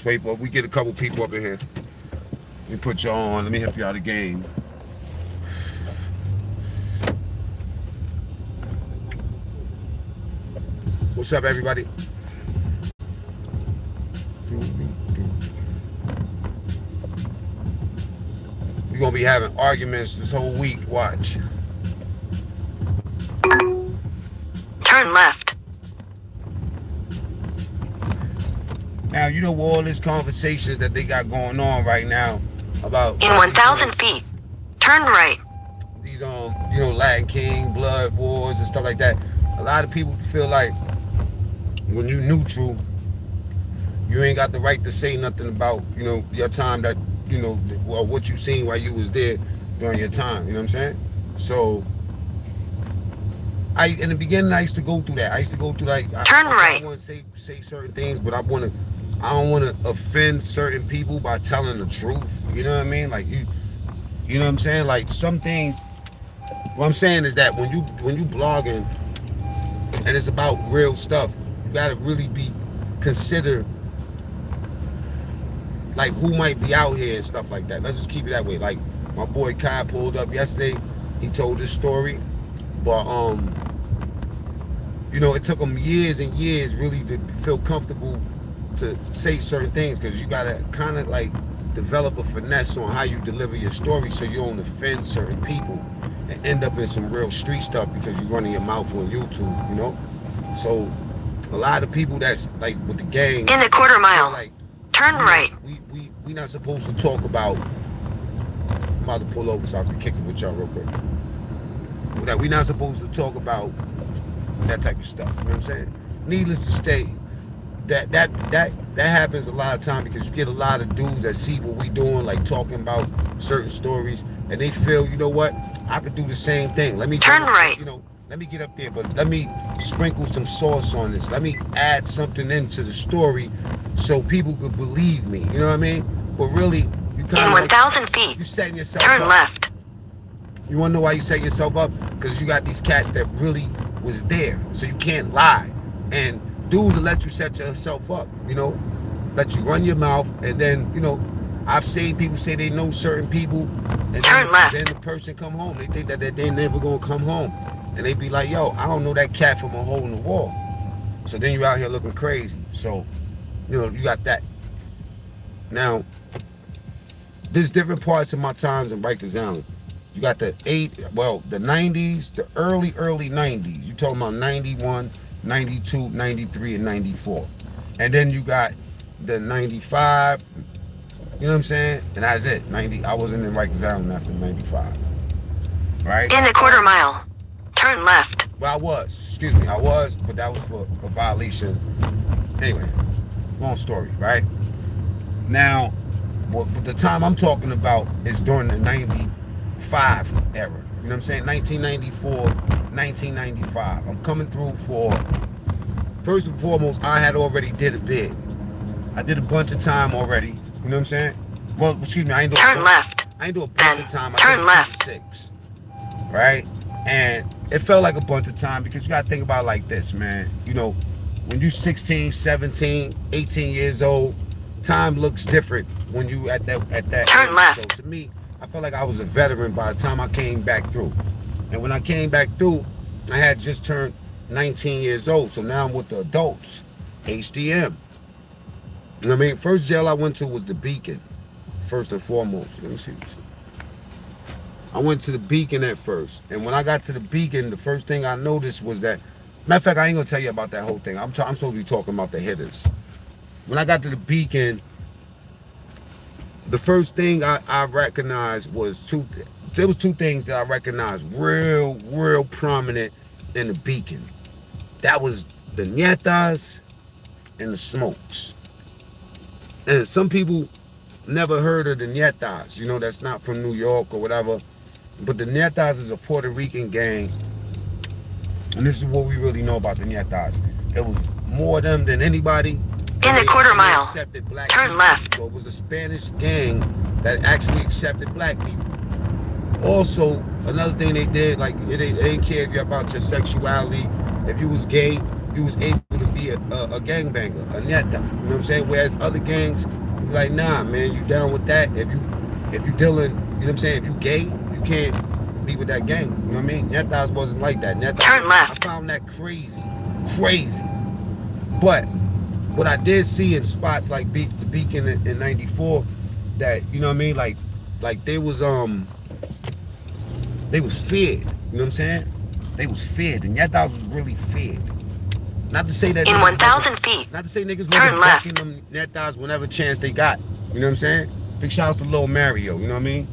wait for we get a couple people up in here. Let me put you on. Let me help you out of the game. What's up, everybody? We're gonna be having arguments this whole week. Watch. Turn left. Now, you know all this conversation that they got going on right now about in 1,000 feet. Turn right. These you know, Latin King, blood wars and stuff like that. A lot of people feel like when you neutral, you ain't got the right to say nothing about, you know, your time that, you know, well, what you seen while you was there during your time. You know what I'm saying? So in the beginning, I used to go through that. I used to go through like turn right. I want to say certain things, but I don't want to offend certain people by telling the truth. You know what I mean? Like you know what I'm saying? Like some things. What I'm saying is that when you blogging and it's about real stuff, you gotta really be consider like who might be out here and stuff like that. Let's just keep it that way. Like my boy Kai pulled up yesterday. He told this story, but you know, it took him years and years really to feel comfortable to say certain things, because you gotta kind of like develop a finesse on how you deliver your story so you don't offend certain people and end up in some real street stuff because you're running your mouth on YouTube, you know? So a lot of people that's like with the gangs in a quarter mile, like, turn right. We not supposed to talk about. I'm about to pull over so I can kick it with y'all real quick. That we not supposed to talk about that type of stuff. You know what I'm saying? Needless to say, that happens a lot of time because you get a lot of dudes that see what we doing, like talking about certain stories, and they feel, you know what, I could do the same thing. Let me turn right. You know, let me get up there, but let me sprinkle some sauce on this. Let me add something into the story so people could believe me. You know what I mean? But really, you kind of in 1,000 feet. You setting yourself turn up. left. You want to know why you set yourself up? Because you got these cats that really was there, so you can't lie. And dudes will let you set yourself up, you know, let you run your mouth, and then, you know, I've seen people say they know certain people, and turn left. Then the person come home. They think that they never gonna come home, and they be like, "Yo, I don't know that cat from a hole in the wall." So then you're out here looking crazy. So, you know, you got that. Now, there's different parts of my times in Rikers Island. You got the 90s, the early 90s. You talking about 91, 92, 93, and 94. And then you got the 95, you know what I'm saying? And that's it. 90. I wasn't in Rikers Island after 95. Right? In a quarter mile, turn left. Well, I was, but that was for a violation. Anyway, long story, right? Now, the time I'm talking about is during the 95 era. You know what I'm saying? 1994, 1995. I'm coming through for, first and foremost, I had already did a bid. I did a bunch of time already. You know what I'm saying? Well, excuse me, I ain't do turn left. I ain't do a bunch of time. I turn did left. 6. Right? And it felt like a bunch of time because you gotta think about it like this, man. You know, when you 16, 17, 18 years old, time looks different when you at that turn age. left. So to me, I felt like I was a veteran by the time I came back through. And when I came back through, I had just turned 19 years old. So now I'm with the adults, HDM. You know what I mean? First jail I went to was the Beacon, first and foremost. Let me see. I went to the Beacon at first. And when I got to the Beacon, the first thing I noticed was that, matter of fact, I ain't gonna tell you about that whole thing. I'm supposed to be talking about the hitters. When I got to the Beacon, the first thing I recognized was there was two things that I recognized real prominent in the Beacon. That was the nietas and the smokes. And some people never heard of the nietas, you know, that's not from New York or whatever. But the nietas is a Puerto Rican gang. And this is what we really know about the nietas. It was more of them than anybody. In a quarter mile, turn people. left. So it was a Spanish gang that actually accepted black people. Also, another thing they did, like, they didn't care if you're about your sexuality. If you was gay, you was able to be a gangbanger, a neta. You know what I'm saying? Whereas other gangs, be like, nah, man, you down with that? If you dealing, you know what I'm saying? If you gay, you can't be with that gang. You know what I mean? Netas wasn't like that. Netas, Turn I left. found that crazy, crazy. But what I did see in spots like the Beacon in '94, that you know what I mean, like they was feared. You know what I'm saying? They was feared, and Netas was really feared. Not to say that In niggas 1,000 feet, not to say niggas turn wasn't left. fucking them Netas whenever chance they got. You know what I'm saying? Big shouts to Lil Mario. You know what I mean?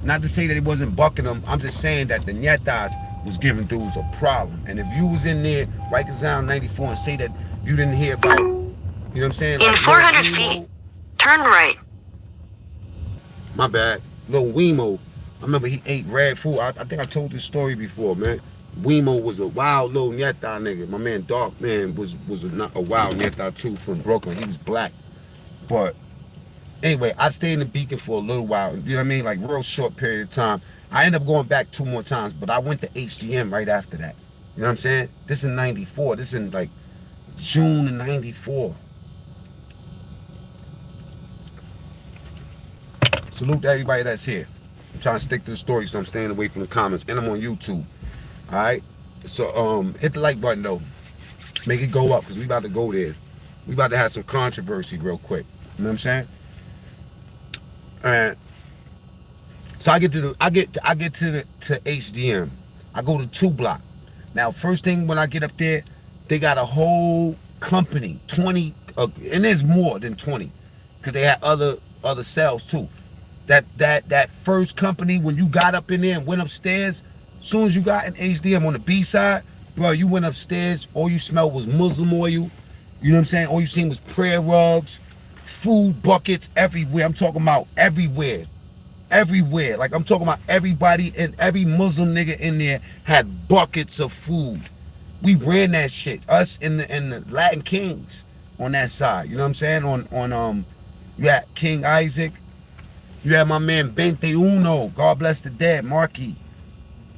Not to say that he wasn't bucking them. I'm just saying that the Netas was giving dudes a problem. And if you was in there, Rikers Island 94, and say that you didn't hear about, you know what I'm saying? In Like 400 feet, turn right. My bad. Lil Wemo. I remember he ate red food. I think I told this story before, man. Wemo was a wild little Nyeta nigga. My man Dark Man was a wild Nyeta too from Brooklyn. He was black. But anyway, I stayed in the Beacon for a little while. You know what I mean? Like real short period of time. I ended up going back 2 more times, but I went to HDM right after that. You know what I'm saying? This in '94. This in like June of '94. Salute to everybody that's here. I'm trying to stick to the story, so I'm staying away from the comments. And I'm on YouTube. Alright? So hit the like button though. Make it go up, because we about to go there. We about to have some controversy real quick. You know what I'm saying? And so I get to HDM. I go to 2 block. Now first thing when I get up there, they got a whole company, 20, and there's more than 20, because they had other cells too. That first company, when you got up in there and went upstairs, as soon as you got in HDM on the B side, bro, you went upstairs, all you smelled was Muslim oil. You know what I'm saying? All you seen was prayer rugs, food buckets everywhere. I'm talking about everywhere. Everywhere. Like I'm talking about everybody, and every Muslim nigga in there had buckets of food. We ran that shit. Us and the Latin Kings on that side. You know what I'm saying? On you had King Isaac. You had my man Bente Uno, God bless the dead, Marquis.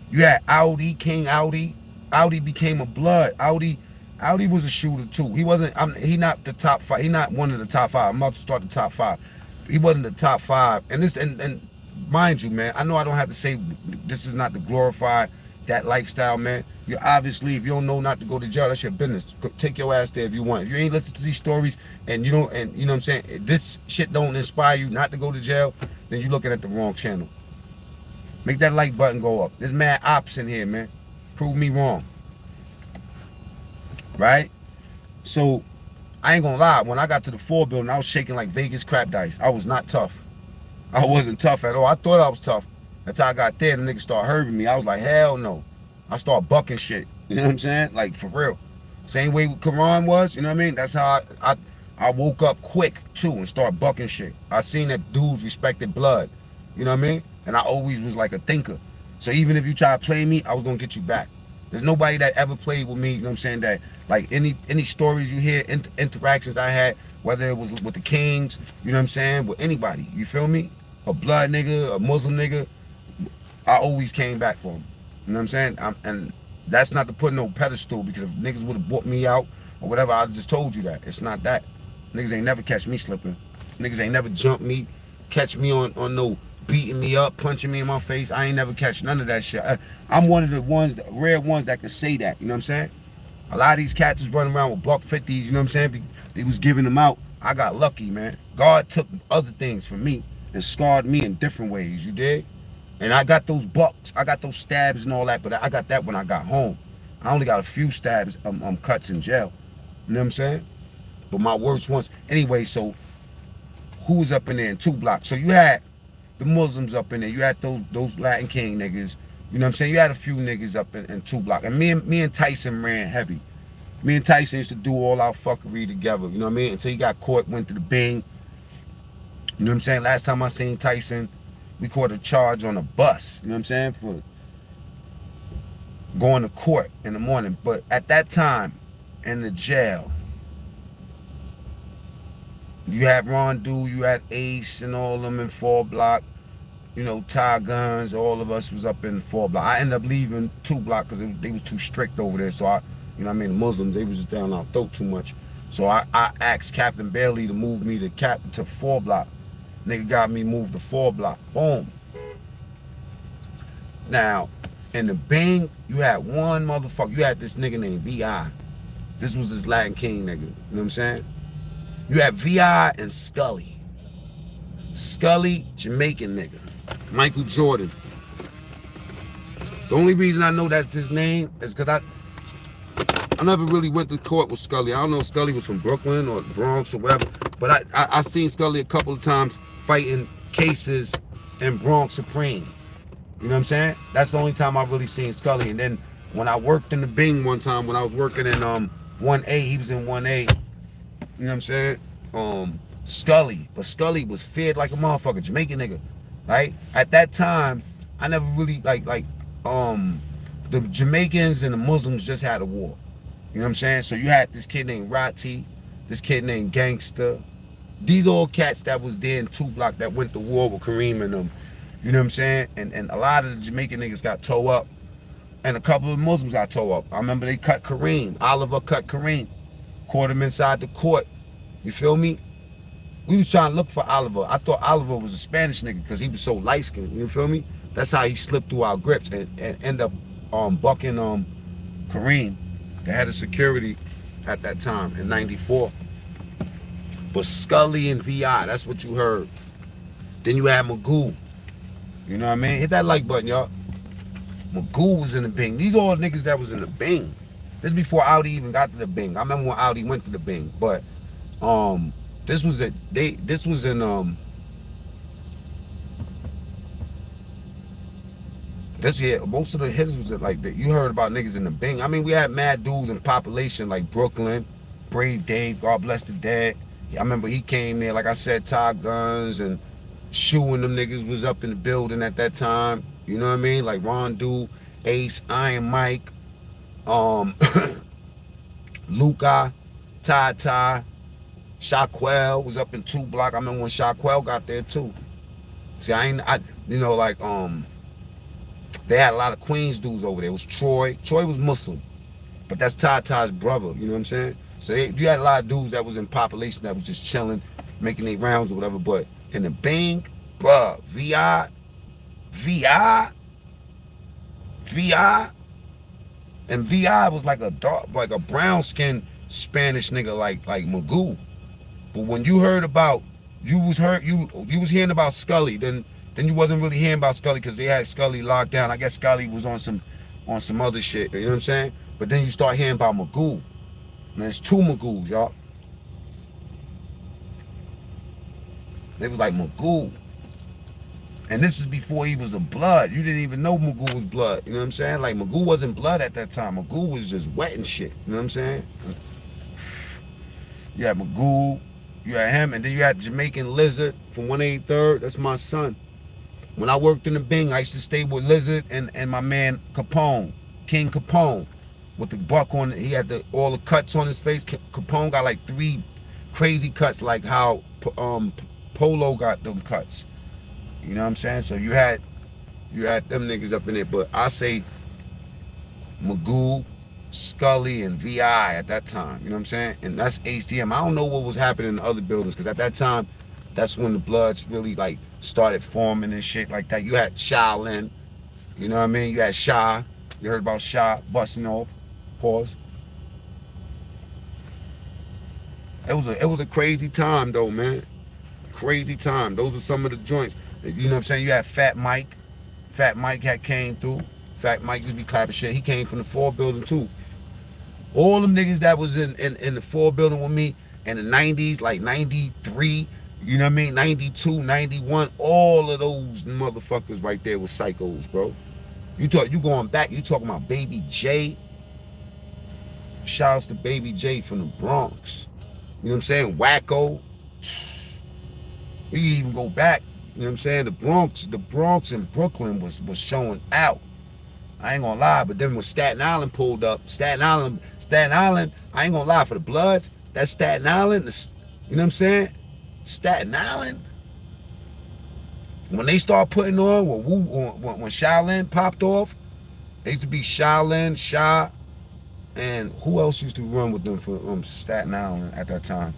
You had Audi, King Audi. Audi became a blood. Audi was a shooter too. He wasn't. He not the top 5. He not one of the top 5. I'm about to start the top 5. He wasn't the top 5. And this and mind you, man, I know I don't have to say this is not to glorify that lifestyle, man. You obviously, if you don't know not to go to jail, that's your business. Take your ass there if you want. If you ain't listen to these stories and you don't, and you know what I'm saying, if this shit don't inspire you not to go to jail, then you're looking at the wrong channel. Make that like button go up. There's mad ops in here, man. Prove me wrong. Right? So, I ain't gonna lie. When I got to the 4 building, I was shaking like Vegas crap dice. I was not tough. I wasn't tough at all. I thought I was tough. Until I got there, the niggas started hurting me. I was like, hell no. I started bucking shit. You know what I'm saying? Like, for real. Same way Quran was, you know what I mean? That's how I woke up quick, too, and started bucking shit. I seen that dudes respected blood. You know what I mean? And I always was like a thinker. So even if you try to play me, I was going to get you back. There's nobody that ever played with me, you know what I'm saying, that, like, any stories you hear, interactions I had, whether it was with the Kings, you know what I'm saying, with anybody, you feel me? A blood nigga, a Muslim nigga, I always came back for him. You know what I'm saying? And that's not to put no pedestal, because if niggas would have bought me out or whatever, I just told you that. It's not that. Niggas ain't never catch me slipping. Niggas ain't never jumped me, catch me on no beating me up, punching me in my face. I ain't never catch none of that shit. I'm one of the ones, the rare ones that can say that. You know what I'm saying? A lot of these cats is running around with buck 50s, you know what I'm saying? They was giving them out. I got lucky, man. God took other things from me and scarred me in different ways, you dig? And I got those bucks, I got those stabs and all that, but I got that when I got home. I only got a few stabs, cuts in jail. You know what I'm saying? But my worst ones. Anyway, so who was up in there in 2 blocks? So you had the Muslims up in there. You had those Latin King niggas. You know what I'm saying? You had a few niggas up in 2 blocks. And me and Tyson ran heavy. Me and Tyson used to do all our fuckery together. You know what I mean? Until he got caught, went to the Bing. You know what I'm saying? Last time I seen Tyson, we caught a charge on a bus. You know what I'm saying? For going to court in the morning. But at that time, in the jail, you had Rondu, you had Ace and all of them in 4 block. You know, Ty Guns, all of us was up in 4 block. I ended up leaving 2 block because they was too strict over there. So I You know what I mean? The Muslims, they was just down our throat too much. So I asked Captain Bailey to move me to 4 block. Nigga got me moved to 4 block. Boom. Now, in the Bing, you had one motherfucker. You had this nigga named V.I. This was this Latin King nigga. You know what I'm saying? You had V.I. and Scully. Scully, Jamaican nigga. Michael Jordan. The only reason I know that's his name is because I never really went to court with Scully. I don't know if Scully was from Brooklyn or Bronx or whatever, but I seen Scully a couple of times fighting cases in Bronx Supreme. You know what I'm saying? That's the only time I really seen Scully. And then when I worked in the Bing one time, when I was working in 1A, he was in 1A. You know what I'm saying? Scully. But Scully was fed like a motherfucker, Jamaican nigga. Right? At that time, I never really like the Jamaicans and the Muslims just had a war. You know what I'm saying? So you had this kid named Rati, this kid named Gangster. These all cats that was there in 2 block that went to war with Kareem and them. You know what I'm saying? And a lot of the Jamaican niggas got towed up. And a couple of Muslims got towed up. I remember they cut Kareem. Oliver cut Kareem. Caught him inside the court. You feel me? We was trying to look for Oliver. I thought Oliver was a Spanish nigga because he was so light-skinned. You feel me? That's how he slipped through our grips and end up bucking Kareem, the head of security at that time in 94. But Scully and V.I., that's what you heard. Then you had Magoo. You know what I mean? Hit that like button, y'all. Magoo was in the Bing. These all niggas that was in the Bing. This before Audi even got to the Bing. I remember when Audi went to the Bing, but this was in most of the hitters was like that. You heard about niggas in the Bing. I mean, we had mad dudes in population like Brooklyn, Brave Dave, God bless the dead. I remember he came there, like I said, Todd Guns and Shoe and them niggas was up in the building at that time. You know what I mean? Like Ron Du, Ace, Iron Mike, Luca, Ty, Shaquell was up in 2 block. I remember when Shaquell got there too. See, they had a lot of Queens dudes over there. It was Troy. Troy was Muslim, but that's Ty's brother. You know what I'm saying? So you had a lot of dudes that was in population that was just chilling, making their rounds or whatever. But in the Bing, bruh, VI, and VI was like a dark, like a brown skinned Spanish nigga like Magoo. But when you heard about, you was hearing about Scully, then you wasn't really hearing about Scully because they had Scully locked down. I guess Scully was on some other shit. You know what I'm saying? But then you start hearing about Magoo. And there's 2 Magoos, y'all. They was like Magoo. And this is before he was a blood. You didn't even know Magoo was blood. You know what I'm saying? Like Magoo wasn't blood at that time. Magoo was just wet and shit. You know what I'm saying? You had Magoo, you had him, and then you had Jamaican Lizard from 183rd. That's my son. When I worked in the Bing, I used to stay with Lizard and my man Capone, King Capone, with the buck on it. He had all the cuts on his face. Capone got like 3 crazy cuts, like how Polo got them cuts. You know what I'm saying? So you had them niggas up in there. But I say Magoo, Scully, and VI at that time. You know what I'm saying? And that's HDM. I don't know what was happening in the other buildings because at that time, that's when the Bloods really like started forming and shit like that. You had Shaolin. You know what I mean? You had Sha. You heard about Sha busting off. Pause. It was a crazy time though, man. Crazy time. Those are some of the joints. You know what I'm saying? You had Fat Mike. Fat Mike had came through. Fat Mike used to be clapping shit. He came from the 4 building too. All them niggas that was in the 4 building with me in the 90s, like 93, you know what I mean? 92, 91, all of those motherfuckers right there were psychos, bro. You going back, you talking about Baby J. Shouts to Baby J from the Bronx. You know what I'm saying? Wacko. You even go back, you know what I'm saying? The Bronx and Brooklyn was showing out. I ain't gonna lie, but then when Staten Island pulled up, Staten Island, I ain't gonna lie, for the Bloods, that's Staten Island, you know what I'm saying? Staten Island. When they start putting on, when Shaolin popped off, they used to be Shaolin, Sha, And who else used to run with them for Staten Island at that time?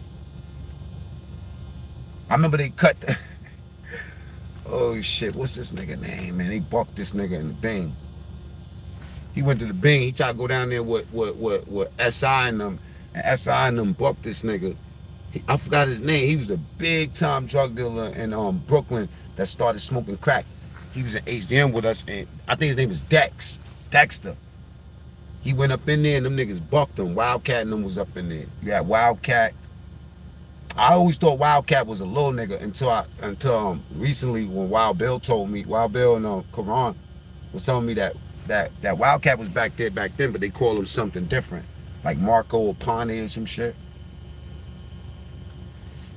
I remember they cut. Oh shit, what's this nigga name, man? They bucked this nigga in the Bing. He went to the Bing. He tried to go down there with SI and them, and SI and them bucked this nigga. I forgot his name. He was a big time drug dealer in Brooklyn that started smoking crack. He was in HDM with us, and I think his name was Dexter. He went up in there and them niggas bucked him. Wildcat and them was up in there. You had Wildcat. I always thought Wildcat was a little nigga until recently when Wild Bill told me, Wild Bill and Karan was telling me that Wildcat was back then, but they call him something different. Like Marco or Pane or some shit.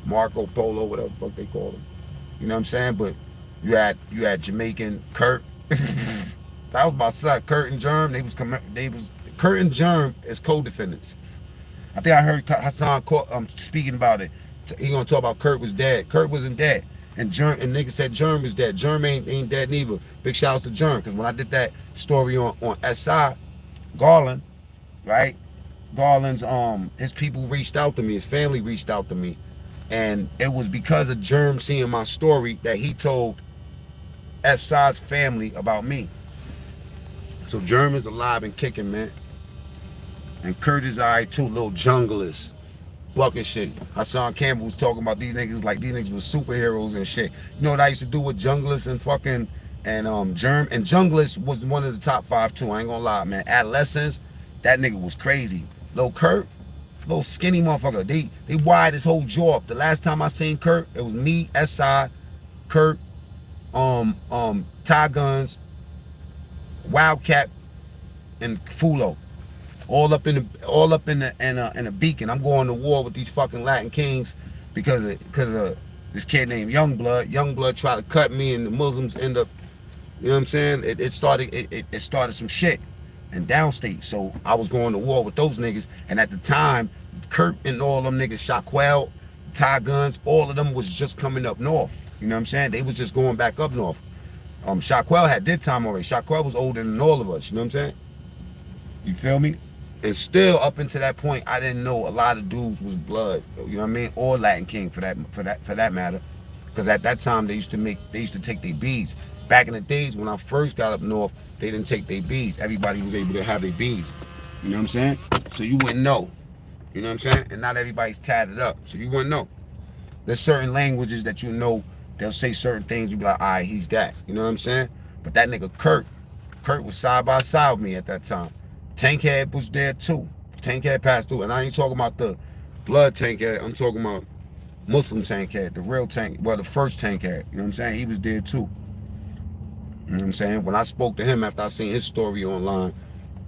Marco Polo, whatever the fuck they call him. You know what I'm saying? But you had Jamaican Kurt. That was my son, Kurt and Germ. Kurt and Germ as co-defendants. I think I heard Hassan speaking about it. He gonna talk about Kurt was dead. Kurt wasn't dead. And nigga said Germ was dead. Germ ain't dead neither. Big shouts to Germ. Cause when I did that story on SI, Garland, right? Garland's his people reached out to me, his family reached out to me. And it was because of Germ seeing my story that he told SI's family about me. So Germ is alive and kicking, man. And Kurt is alright too, little junglist. Bucket shit. Hassan Campbell was talking about these niggas like these niggas were superheroes and shit. You know what I used to do with junglist and fucking Germ? And junglist was one of the top 5 too. I ain't gonna lie, man. Adolescents, that nigga was crazy. Lil Kurt, little skinny motherfucker. They wired his whole jaw up. The last time I seen Kurt, it was me, SI, Kurt, Ty Guns, Wildcat, and Fulo. All up in a beacon. I'm going to war with these fucking Latin kings because of this kid named Youngblood. Youngblood tried to cut me, and the Muslims end up, you know what I'm saying? It started some shit in downstate. So I was going to war with those niggas, and at the time, Kurt and all them niggas, Shaquell, Ty Guns, all of them was just coming up north. You know what I'm saying? They was just going back up north. Shaquell had did time already. Shaquell was older than all of us. You know what I'm saying? You feel me? And still up until that point, I didn't know a lot of dudes was blood. You know what I mean? Or Latin King for that matter. Because at that time they used to take their beads. Back in the days when I first got up north, they didn't take their beads. Everybody was able to have their beads. You know what I'm saying? So you wouldn't know. You know what I'm saying? And not everybody's tatted up. So you wouldn't know. There's certain languages that you know, they'll say certain things, you be like, all right, he's that. You know what I'm saying? But that nigga Kurt was side by side with me at that time. Tankhead was there too. Tankhead passed through. And I ain't talking about the blood Tankhead. I'm talking about Muslim Tankhead, the real Tank, well, the first Tankhead. You know what I'm saying? He was there too. You know what I'm saying? When I spoke to him after I seen his story online,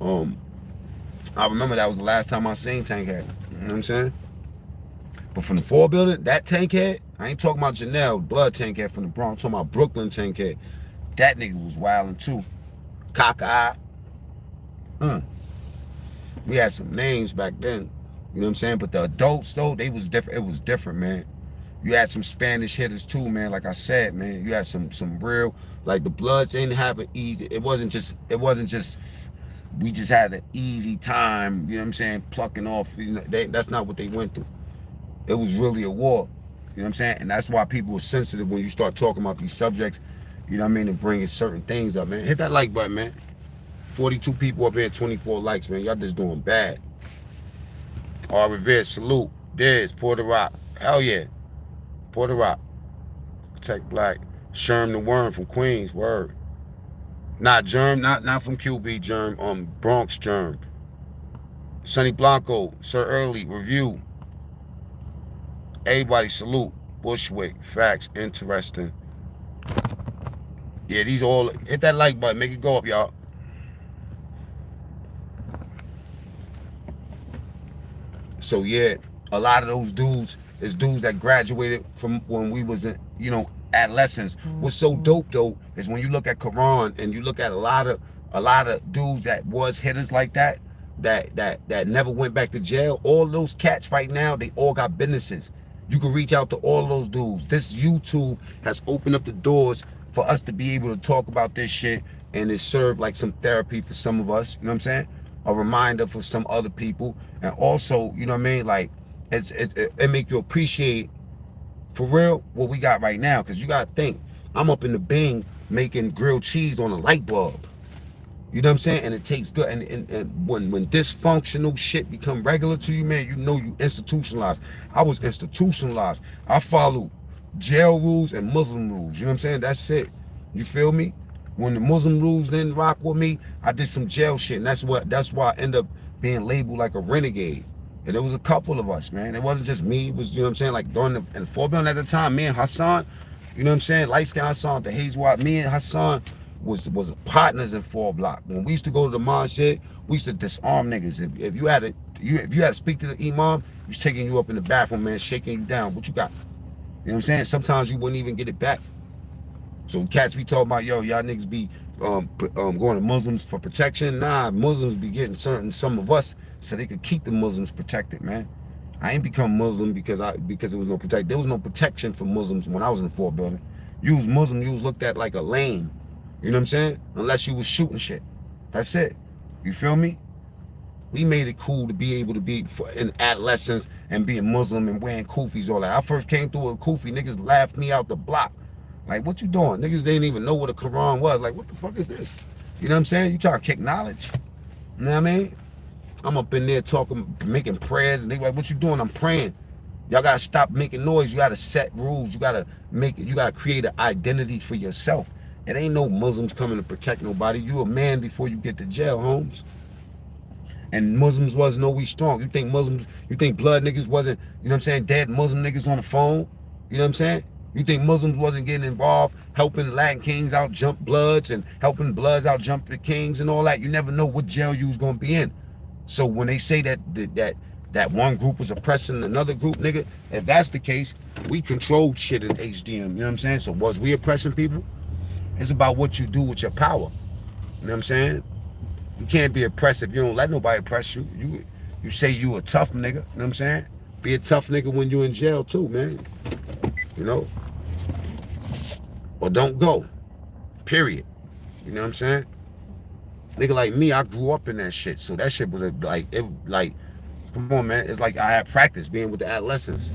I remember that was the last time I seen Tankhead. You know what I'm saying? But from the 4 building, that Tankhead, I ain't talking about Janelle, blood Tankhead from the Bronx. I'm talking about Brooklyn Tankhead. That nigga was wildin' too. Cockeye. We had some names back then. You know what I'm saying? But the adults though, they was different. It was different, man. You had some Spanish hitters too, man. Like I said, man, you had some real, like the Bloods didn't have an easy. It wasn't just. We just had an easy time. You know what I'm saying? Plucking off. You know, that's not what they went through. It was really a war. You know what I'm saying? And that's why people are sensitive when you start talking about these subjects. You know what I mean? And bringing certain things up, man. Hit that like button, man. 42 people up here, 24 likes, man. Y'all just doing bad. All Revere, salute. Diz, Puerto Rock. Hell yeah. Puerto Rock. Protect Black. Sherm the Worm from Queens. Word. Not Germ, not from QB Germ. Bronx Germ. Sonny Blanco, Sir Early, review. Everybody salute. Bushwick, facts, interesting. Yeah, these all, hit that like button, make it go up, y'all. So yeah, a lot of those dudes is dudes that graduated from when we was in, you know, adolescents. What's so dope though is when you look at Quran and you look at a lot of dudes that was hitters like that never went back to jail. All those cats right now, they all got businesses. You can reach out to all those dudes. This YouTube has opened up the doors for us to be able to talk about this shit, and it served like some therapy for some of us. You know what I'm saying? a reminder for some other people, and also, you know what I mean, like it make you appreciate for real what we got right now. Because you gotta think, I'm up in the Bing making grilled cheese on a light bulb. You know what I'm saying? And it takes good. And when dysfunctional shit become regular to you, man, you know you institutionalized. I was institutionalized. I followed jail rules and Muslim rules. You know what I'm saying? That's it. You feel me? When the Muslim rules didn't rock with me, I did some jail shit. And that's why I end up being labeled like a renegade. And there was a couple of us, man. It wasn't just me. It was, you know what I'm saying, like during the 4 billion at the time, me and Hassan, you know what I'm saying, light skin Hassan, the Hayes Watt, me and Hassan was partners in 4 block. When we used to go to the mosque, we used to disarm niggas. If you had to speak to the imam, he was taking you up in the bathroom, man, shaking you down. What you got? You know what I'm saying? Sometimes you wouldn't even get it back. So cats be talking about, yo, y'all niggas be going to Muslims for protection. Nah, Muslims be getting some of us so they could keep the Muslims protected, man. I ain't become Muslim because there was no protect. There was no protection for Muslims when I was in the 4 building. You was Muslim, you was looked at like a lame. You know what I'm saying? Unless you was shooting shit. That's it. You feel me? We made it cool to be able to be in adolescence and being Muslim and wearing kufis, all that. I first came through with a kufi, niggas laughed me out the block. Like, what you doing? Niggas didn't even know what a Quran was. Like, what the fuck is this? You know what I'm saying? You try to kick knowledge. You know what I mean? I'm up in there talking, making prayers, and they like, what you doing? I'm praying. Y'all gotta stop making noise. You gotta set rules. You gotta create an identity for yourself. It ain't no Muslims coming to protect nobody. You a man before you get to jail, Holmes. And Muslims wasn't always strong. You think blood niggas wasn't, you know what I'm saying, dead Muslim niggas on the phone? You know what I'm saying? You think Muslims wasn't getting involved, helping Latin kings out jump bloods and helping bloods out jump the kings and all that? You never know what jail you was gonna be in. So when they say that one group was oppressing another group, nigga, if that's the case, we controlled shit in HDM. You know what I'm saying? So was we oppressing people? It's about what you do with your power. You know what I'm saying? You can't be oppressive. You don't let nobody oppress you. You say you a tough nigga. You know what I'm saying? Be a tough nigga when you in jail too, man. You know? Or don't go. Period. You know what I'm saying? Nigga like me, I grew up in that shit. So that shit was come on, man. It's like I had practice being with the adolescents.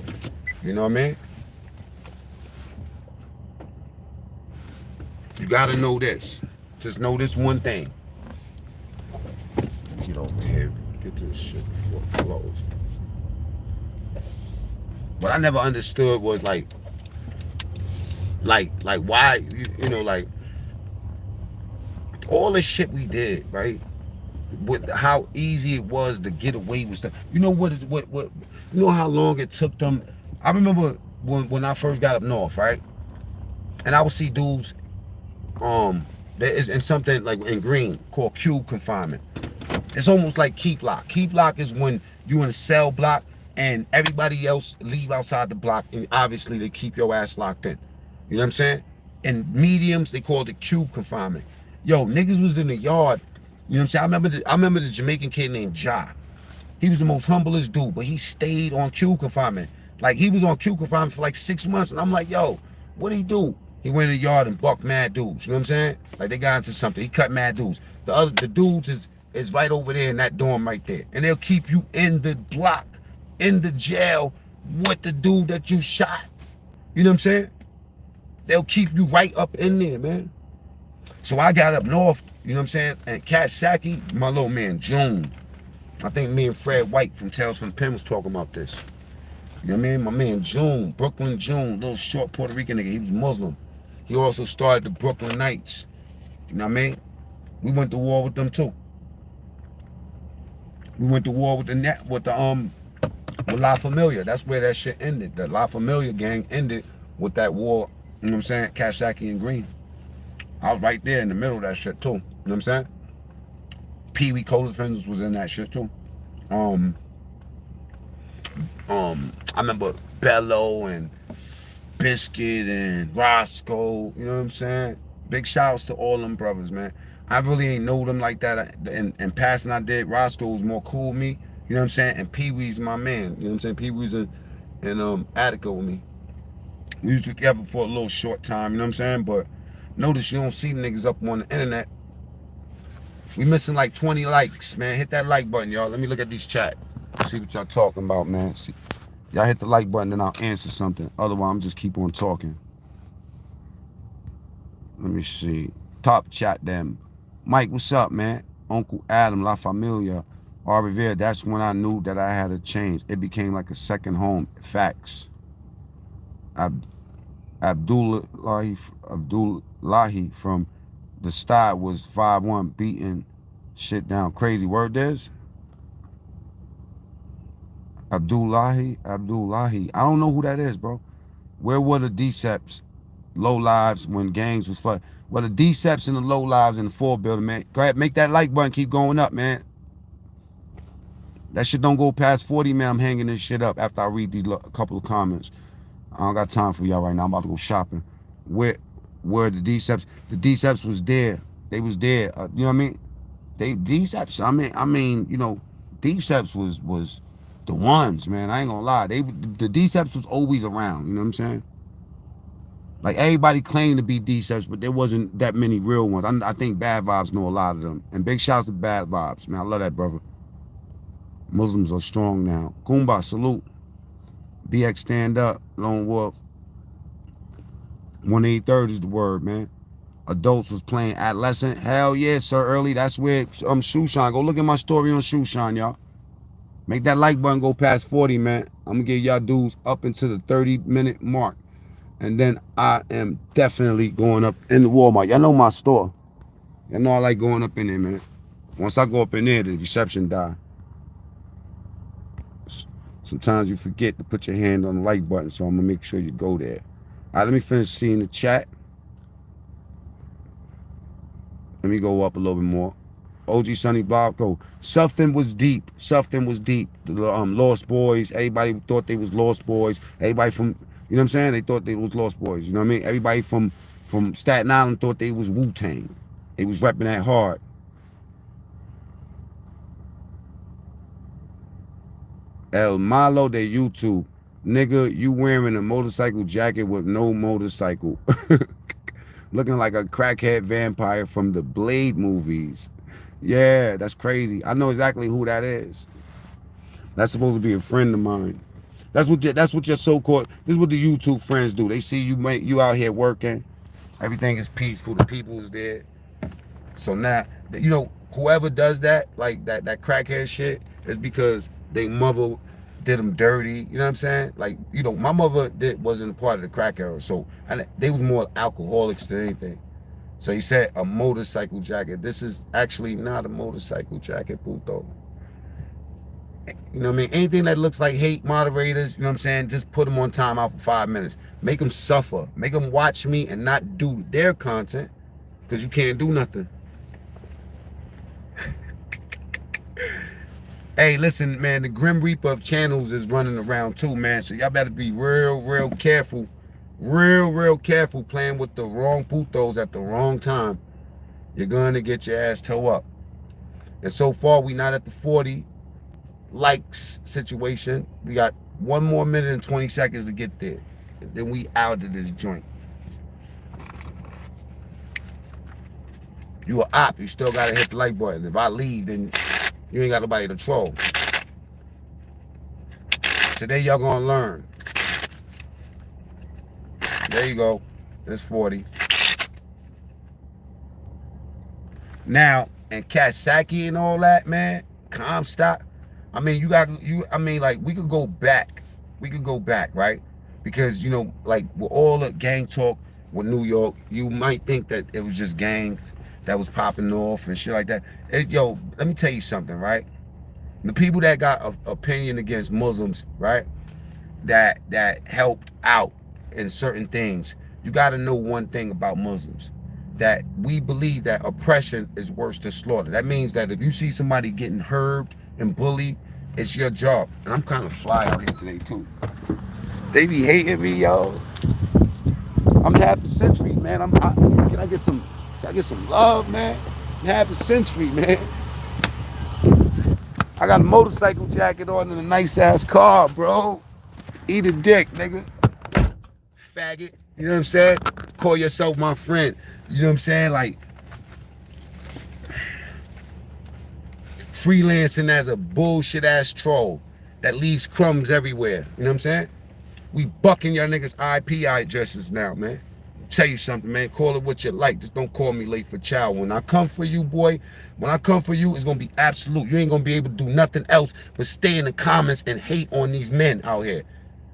You know what I mean? You gotta know this. Just know this one thing. Get over here. Get to this shit before it closes. What I never understood was like why, you know, like all the shit we did, right? With how easy it was to get away with stuff. You know what you know how long it took them? I remember when I first got up north, right? And I would see dudes there is in something like in green called cube confinement. It's almost like keep lock. Keep lock is when you in a cell block and everybody else leave outside the block, and obviously they keep your ass locked in. You know what I'm saying? In mediums, they called it cube confinement. Yo, niggas was in the yard. You know what I'm saying? I remember the Jamaican kid named Ja. He was the most humblest dude, but he stayed on cube confinement. Like, he was on cube confinement for like 6 months, and I'm like, yo, what'd he do? He went in the yard and bucked mad dudes. You know what I'm saying? Like, they got into something. He cut mad dudes. The dudes is right over there in that dorm right there. And they'll keep you in the block, in the jail, with the dude that you shot. You know what I'm saying? They'll keep you right up in there, man. So I got up north, you know what I'm saying? And Cat Saki, my little man, June. I think me and Fred White from Tales from the Pen was talking about this. You know what I mean? My man June, Brooklyn June, little short Puerto Rican nigga. He was Muslim. He also started the Brooklyn Knights. You know what I mean? We went to war with them too. We went to war with with La Familia. That's where that shit ended. The La Familia gang ended with that war, you know what I'm saying? Kashaki and Green. I was right there in the middle of that shit too. You know what I'm saying? Pee Wee co-defendants was in that shit too. I remember Bello and Biscuit and Roscoe, you know what I'm saying? Big shouts to all them brothers, man. I really ain't know them like that. In passing I did. Roscoe was more cool with me, you know what I'm saying? And Pee Wee's my man, you know what I'm saying? Pee Wee's in Attica with me. We used to be together for a little short time, you know what I'm saying? But notice you don't see niggas up on the internet. We missing like 20 likes, man. Hit that like button, y'all. Let me look at these chat. See what y'all talking about, man. See, y'all hit the like button, then I'll answer something. Otherwise, I'm just keep on talking. Let me see. Top chat them. Mike, what's up, man? Uncle Adam, La Familia, Au revoir. That's when I knew that I had to change. It became like a second home. Facts. Abdullahi from the start was 5'1", beating shit down. Crazy word this. Abdullahi. I don't know who that is, bro. Where were the Deceps, low lives when gangs was flooded? Well, the Deceps and the low lives in the 4 building, man. Go ahead, make that like button keep going up, man. That shit don't go past 40, man. I'm hanging this shit up after I read these a couple of comments. I don't got time for y'all right now. I'm about to go shopping. Where the Deceps? The Deceps was there. They was there. You know what I mean? Deceps. I mean, you know, Deceps was the ones, man. I ain't gonna lie. The Deceps was always around. You know what I'm saying? Like everybody claimed to be Deceps, but there wasn't that many real ones. I think Bad Vibes know a lot of them. And big shouts to Bad Vibes, man. I love that brother. Muslims are strong now. Kumba, salute. BX stand up. Lone Wolf. 183rd is the word, man. Adults was playing adolescent. Hell yeah, sir. Early. That's where Shoeshine. Go look at my story on Shoeshine, y'all. Make that like button go past 40, man. I'm gonna give y'all dudes up into the 30-minute mark. And then I am definitely going up in the Walmart. Y'all know my store. Y'all know I like going up in there, man. Once I go up in there, the reception die. Sometimes you forget to put your hand on the like button, so I'm gonna make sure you go there. All right, let me finish seeing the chat. Let me go up a little bit more. OG Sonny Blanco. Something was deep. Something was deep. The Lost Boys. Everybody thought they was Lost Boys. Everybody from, you know what I'm saying? They thought they was Lost Boys. You know what I mean? Everybody from Staten Island thought they was Wu-Tang. They was repping that hard. El Malo de YouTube. Nigga, you wearing a motorcycle jacket with no motorcycle. Looking like a crackhead vampire from the Blade movies. Yeah, that's crazy. I know exactly who that is. That's supposed to be a friend of mine. That's what your so-called, this is what the YouTube friends do. They see you out here working. Everything is peaceful. The people is there. So now, you know, whoever does that, like that crackhead shit, is because they mother did them dirty. You know what I'm saying? Like, you know, my mother wasn't a part of the crack era, so they was more alcoholics than anything. So he said a motorcycle jacket. This is actually not a motorcycle jacket, puto. You know what I mean? Anything that looks like hate moderators, you know what I'm saying? Just put them on timeout for 5 minutes. Make them suffer. Make them watch me and not do their content, because you can't do nothing. Hey, listen, man, the Grim Reaper of channels is running around too, man. So y'all better be real careful. Real careful playing with the wrong putos at the wrong time. You're going to get your ass toe up. And so far, we not at the 40 likes situation. We got 1 more minute and 20 seconds to get there. And then we out of this joint. You a op, you still got to hit the like button. If I leave, then you ain't got nobody to troll. Today, y'all going to learn. There you go. It's 40. Now, and Kasaki and all that, man, Comstock. I mean, like, we could go back. We could go back, right? Because, you know, like, with all the gang talk with New York, you might think that it was just gangs that was popping off and shit like that. Yo, let me tell you something, right? The people that got an opinion against Muslims, right, that helped out in certain things, you got to know one thing about Muslims, that we believe that oppression is worse than slaughter. That means that if you see somebody getting herbed and bullied, it's your job. And I'm kind of fly out here today too. They be hating me, yo. I'm half a century, man. Can I get some love, man? I'm half a century, man. I got a motorcycle jacket on in a nice ass car, bro. Eat a dick, nigga. Faggot. You know what I'm saying? Call yourself my friend. You know what I'm saying? Like, freelancing as a bullshit ass troll that leaves crumbs everywhere. You know what I'm saying? We bucking y'all niggas IP addresses now, man. Tell you something, man. Call it what you like. Just don't call me late for chow. When I come for you, boy, when I come for you, it's gonna be absolute. You ain't gonna be able to do nothing else but stay in the comments and hate on these men out here.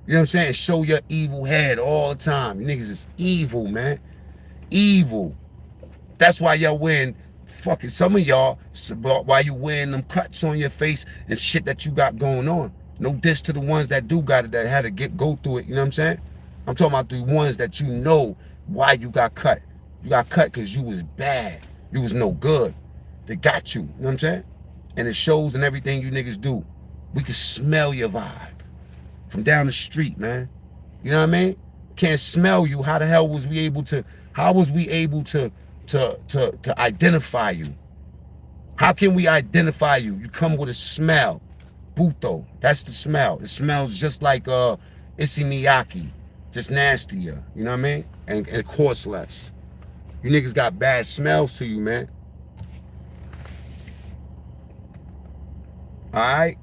You know what I'm saying? Show your evil head all the time. You niggas is evil, man. Evil. That's why y'all wearing fucking, some of y'all, why you wearing them cuts on your face and shit that you got going on. No diss to the ones that do got it, that had to go through it. You know what I'm saying? I'm talking about the ones that you know why you got cut. You got cut because you was bad. You was no good. They got you. You know what I'm saying? And it shows in everything you niggas do. We can smell your vibe from down the street, man. You know what I mean? Can't smell you. How the hell was we able to? How was we able to identify you? How can we identify you? You come with a smell. Buto. That's the smell. It smells just like issey miyake. Just nastier, you know what I mean? And course less. You niggas got bad smells to you, man. Alright?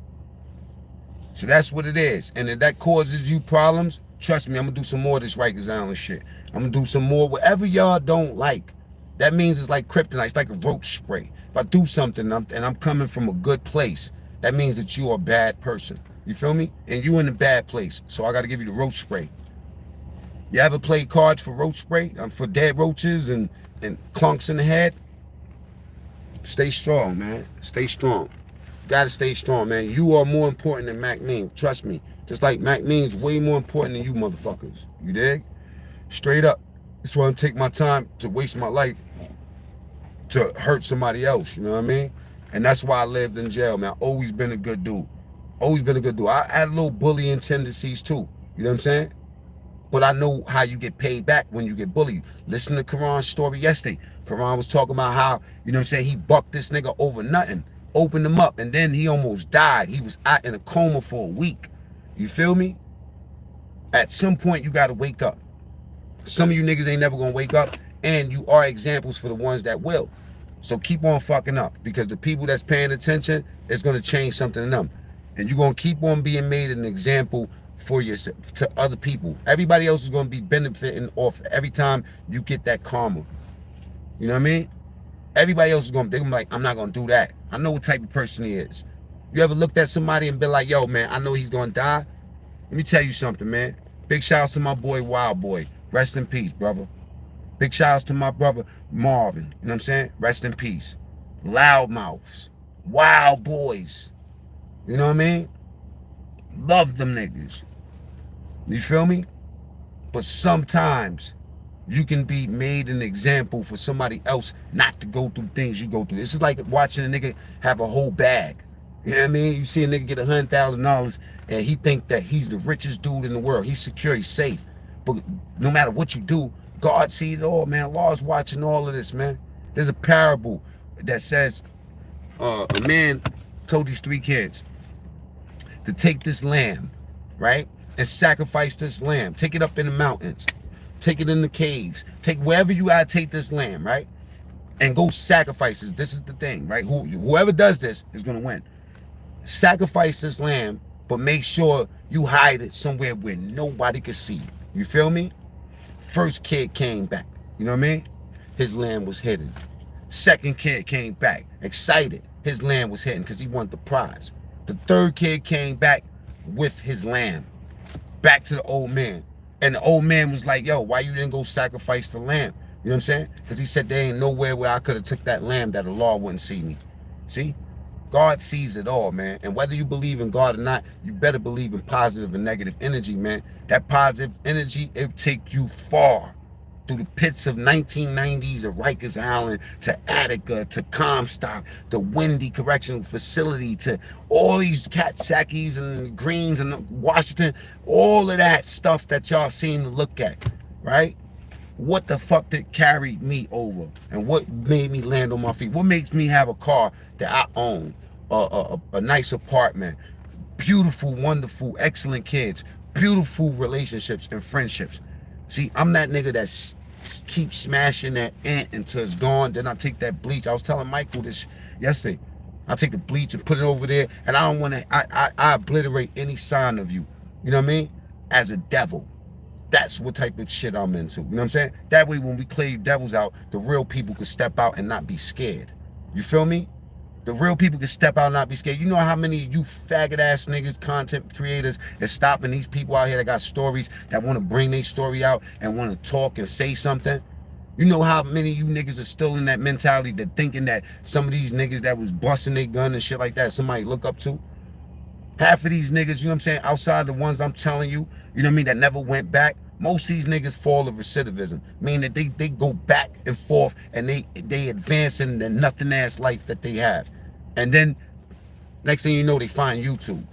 So that's what it is. And if that causes you problems, trust me, I'm gonna do some more of this Rikers Island shit. I'm gonna do some more, whatever y'all don't like. That means it's like kryptonite, it's like a roach spray. If I do something and I'm coming from a good place, that means that you are a bad person. You feel me? And you in a bad place. So I gotta give you the roach spray. You ever played cards for roach spray? For dead roaches and clunks in the head? Stay strong, man. Stay strong. You gotta stay strong, man. You are more important than MacMean. Trust me. Just like MacMean's way more important than you motherfuckers. You dig? Straight up. That's why I take my time to waste my life to hurt somebody else. You know what I mean? And that's why I lived in jail, man. I always been a good dude. Always been a good dude. I had little bullying tendencies too. You know what I'm saying? But I know how you get paid back when you get bullied. Listen to Karan's story yesterday. Karan was talking about how, you know what I'm saying, he bucked this nigga over nothing. Opened him up, and then he almost died. He was out in a coma for a week. You feel me? At some point, you got to wake up. Some of you niggas ain't never going to wake up, and you are examples for the ones that will. So keep on fucking up, because the people that's paying attention, it's going to change something in them. And you're going to keep on being made an example for yourself, to other people. Everybody else is going to be benefiting off every time you get that karma. You know what I mean? Everybody else is going to be like, I'm not going to do that. I know what type of person he is. You ever looked at somebody and been like, yo, man, I know he's going to die? Let me tell you something, man. Big shout outs to my boy, Wild Boy. Rest in peace, brother. Big shout outs to my brother, Marvin. You know what I'm saying? Rest in peace. Loudmouths. Wild boys. You know what I mean? Love them niggas. You feel me? But sometimes you can be made an example for somebody else not to go through things you go through. This is like watching a nigga have a whole bag. You know what I mean? You see a nigga get $100,000 and he think that he's the richest dude in the world. He's secure, he's safe. But no matter what you do, God sees it all, man. Allah's watching all of this, man. There's a parable that says a man told these 3 kids to take this lamb, right? And sacrifice this lamb. Take it up in the mountains. Take it in the caves. Take wherever you gotta take this lamb, right? And go sacrifice this. This is the thing, right? Whoever does this is gonna win. Sacrifice this lamb, but make sure you hide it somewhere where nobody can see it. You feel me? First kid came back. You know what I mean? His lamb was hidden. Second kid came back, excited. His lamb was hidden because he wanted the prize. The third kid came back with his lamb. Back to the old man. And the old man was like, yo, why you didn't go sacrifice the lamb? You know what I'm saying? Because he said there ain't nowhere where I could have took that lamb that the law wouldn't see me. See? God sees it all, man. And whether you believe in God or not, you better believe in positive and negative energy, man. That positive energy, it'll take you far. Through the pits of 1990s of Rikers Island, to Attica, to Comstock, to Wendy Correctional Facility, to all these Katsakis and Greens and Washington, all of that stuff that y'all seem to look at, right? What the fuck that carried me over? And what made me land on my feet? What makes me have a car that I own? A nice apartment, beautiful, wonderful, excellent kids, beautiful relationships and friendships. See, I'm that nigga that keeps smashing that ant until it's gone. Then I take that bleach. I was telling Michael this yesterday. I take the bleach and put it over there, and I don't want to. I obliterate any sign of you. You know what I mean? As a devil. That's what type of shit I'm into. You know what I'm saying? That way, when we clear devils out, the real people could step out and not be scared. You feel me? The real people can step out and not be scared. You know how many of you faggot ass niggas, content creators, is stopping these people out here that got stories, that want to bring their story out and want to talk and say something? You know how many of you niggas are still in that mentality, that thinking that some of these niggas that was busting their gun and shit like that, somebody look up to? Half of these niggas, you know what I'm saying, outside the ones I'm telling you, you know what I mean, that never went back, most of these niggas fall of recidivism, meaning that they go back and forth and they advance in the nothing ass life that they have. And then next thing you know, they find YouTube.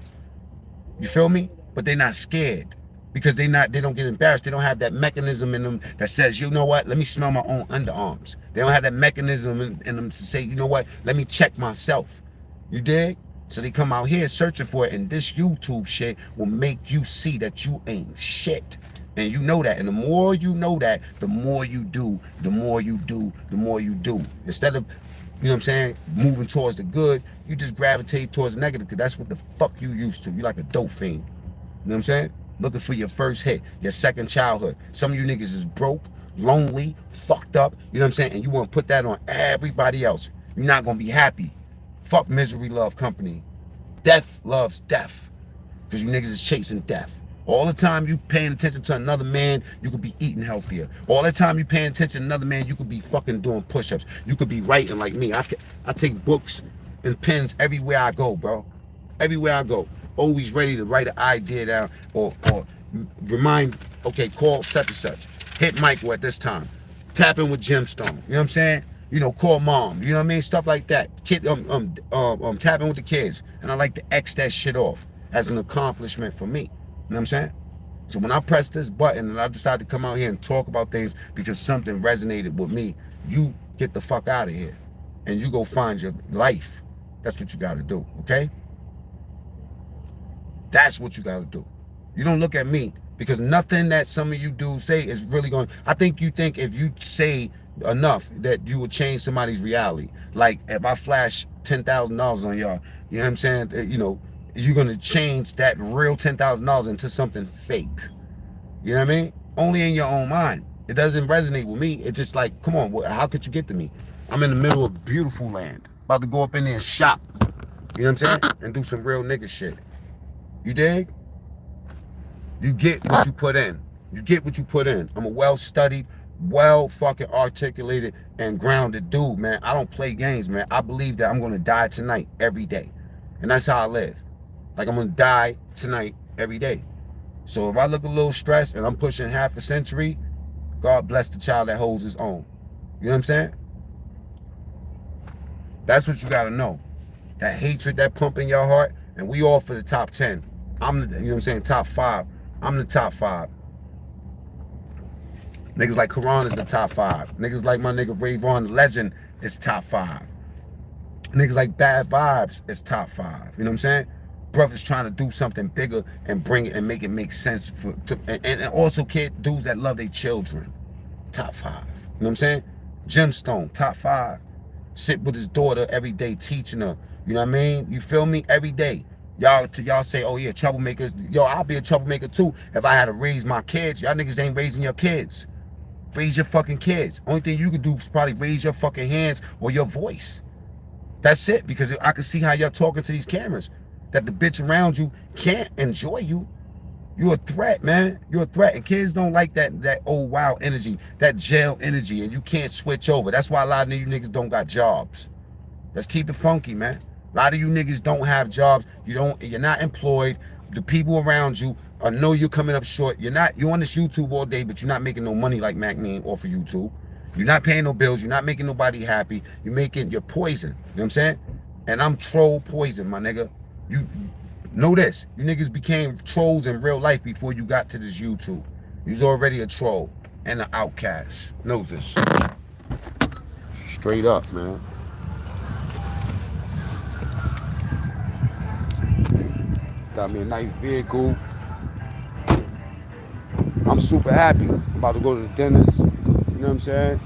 You feel me? But they're not scared because they don't get embarrassed. They don't have that mechanism in them that says, you know what, let me smell my own underarms. They don't have that mechanism in them to say, you know what, let me check myself. You dig? So they come out here searching for it, and this YouTube shit will make you see that you ain't shit. And you know that. And the more you know that, the more you do, the more you do, the more you do. Instead of, you know what I'm saying, moving towards the good, you just gravitate towards the negative, because that's what the fuck you used to. You like a dope fiend. You know what I'm saying? Looking for your first hit, your second childhood. Some of you niggas is broke, lonely, fucked up, you know what I'm saying? And you want to put that on everybody else. You're not going to be happy. Fuck misery love company. Death loves death. Because you niggas is chasing death. All the time you paying attention to another man, you could be eating healthier. All the time you paying attention to another man, you could be fucking doing push-ups. You could be writing like me. I take books and pens everywhere I go, bro. Everywhere I go. Always ready to write an idea down or remind, okay, call such and such. Hit Michael at this time. Tap in with Gemstone. You know what I'm saying? You know, call mom. You know what I mean? Stuff like that. Kid, tap in with the kids. And I like to X that shit off as an accomplishment for me. You know what I'm saying? So when I press this button and I decide to come out here and talk about things because something resonated with me, you get the fuck out of here and you go find your life. That's what you got to do, okay? That's what you got to do. You don't look at me, because nothing that some of you dudes say is really going. I think you think if you say enough that you will change somebody's reality. Like if I flash $10,000 on y'all, you know what I'm saying? You know, you're gonna change that real $10,000 into something fake. You know what I mean? Only in your own mind. It doesn't resonate with me. It's just like, come on, how could you get to me? I'm in the middle of beautiful land, about to go up in there and shop. You know what I'm saying? And do some real nigga shit. You dig? You get what you put in. You get what you put in. I'm a well-studied, well fucking articulated and grounded dude, man. I don't play games, man. I believe that I'm gonna die tonight every day. And that's how I live. Like I'm gonna die tonight every day. So if I look a little stressed and I'm pushing half a century, God bless the child that holds his own. You know what I'm saying? That's what you gotta know. That hatred that pump in your heart, and we all for the top 10. I'm the, you know what I'm saying, top 5. I'm the top 5. Niggas like Quran is the top 5. Niggas like my nigga Rayvon the Legend is top 5. Niggas like Bad Vibes is top 5. You know what I'm saying? Brothers trying to do something bigger and bring it and make it make sense for and also dudes that love their children. Top 5. You know what I'm saying? Gemstone, top 5. Sit with his daughter every day teaching her. You know what I mean? You feel me? Every day. Y'all say, oh yeah, troublemakers. Yo, I'll be a troublemaker too if I had to raise my kids. Y'all niggas ain't raising your kids. Raise your fucking kids. Only thing you can do is probably raise your fucking hands or your voice. That's it, because I can see how y'all talking to these cameras. That the bitch around you can't enjoy you. You're a threat, man. You're a threat. And kids don't like that old wild energy, that jail energy, and you can't switch over. That's why a lot of you niggas don't got jobs. Let's keep it funky, man. A lot of you niggas don't have jobs. You're not employed. The people around you know you're coming up short. You're on this YouTube all day, but you're not making no money like MacMean off of YouTube. You're not paying no bills. You're not making nobody happy. You're poison. You know what I'm saying? And I'm troll poison, my nigga. You know this. You niggas became trolls in real life before you got to this YouTube. You was already a troll and an outcast. Know this. Straight up, man. Got me a nice vehicle. I'm super happy. About to go to the dentist. You know what I'm saying?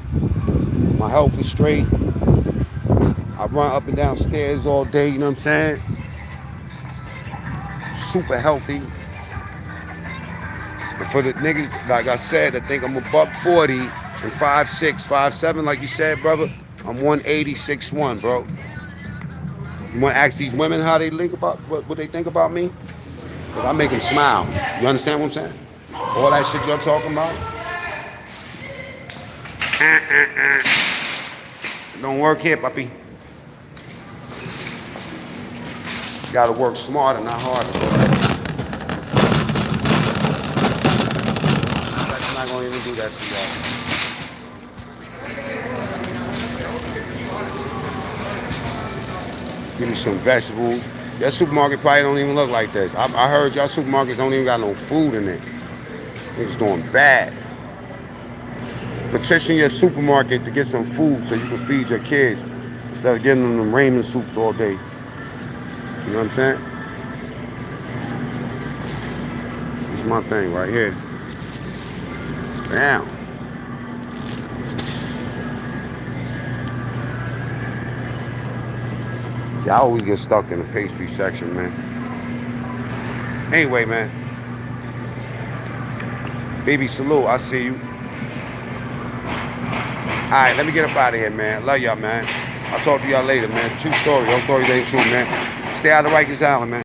My health is straight. I run up and down stairs all day, you know what I'm saying? Super healthy. And for the niggas, like I said, I think I'm a buck 40 and 5'6", 5'7", like you said, brother. I'm 186'1", bro. You want to ask these women how they think about what they think about me? Because I make them smile. You understand what I'm saying? All that shit y'all talking about? Don't work here, puppy. You gotta work smarter, not harder. That's not gonna even do that to y'all. Give me some vegetables. Your supermarket probably don't even look like this. I heard y'all supermarkets don't even got no food in it. It's doing bad. Petition your supermarket to get some food so you can feed your kids instead of getting them ramen soups all day. You know what I'm saying? This is my thing right here. Bam. See, I always get stuck in the pastry section, man. Anyway, man. Baby, salute. I see you. All right, let me get up out of here, man. Love y'all, man. I'll talk to y'all later, man. True story. Your stories ain't true, man. Stay out of Rikers Island, man.